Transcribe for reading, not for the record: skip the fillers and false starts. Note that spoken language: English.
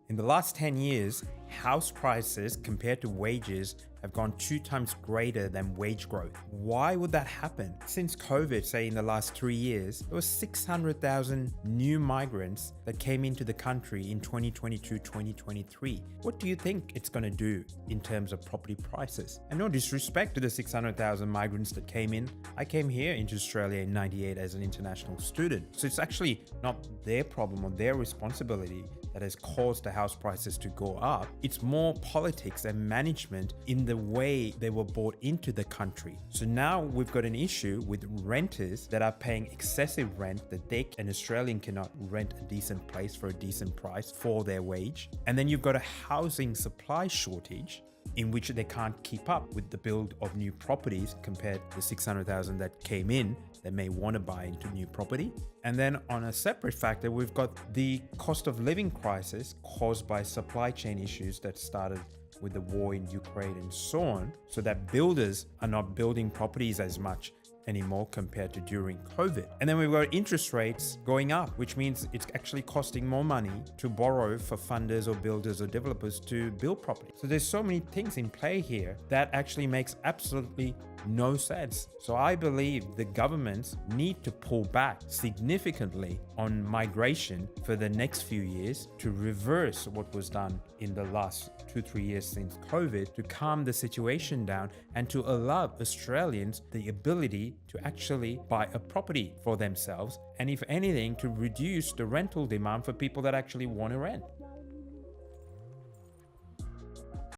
In the last 10 years, house prices compared to wages have gone 2 times greater than wage growth. Why would that happen? Since COVID, say in the last 3 years, there were 600,000 new migrants that came into the country in 2022-2023. What do you think it's going to do in terms of property prices? And no disrespect to the 600,000 migrants that came in. I came here into Australia in 98 as an international student. So it's actually not their problem or their responsibility that has caused the house prices to go up. It's more politics and management in the way they were brought into the country. So now we've got an issue with renters that are paying excessive rent that an Australian cannot rent a decent place for a decent price for their wage. And then you've got a housing supply shortage in which they can't keep up with the build of new properties compared to the 600,000 that came in that may want to buy into new property. And then on a separate factor, we've got the cost of living crisis caused by supply chain issues that started with the war in Ukraine and so on, so that builders are not building properties as much anymore compared to during COVID. And then we've got interest rates going up, which means it's actually costing more money to borrow for funders or builders or developers to build property. So there's so many things in play here that actually makes absolutely no sense. So I believe the governments need to pull back significantly on migration for the next few years to reverse what was done in the last 2-3 years since COVID, to calm the situation down and to allow Australians the ability to actually buy a property for themselves, and if anything, to reduce the rental demand for people that actually want to rent.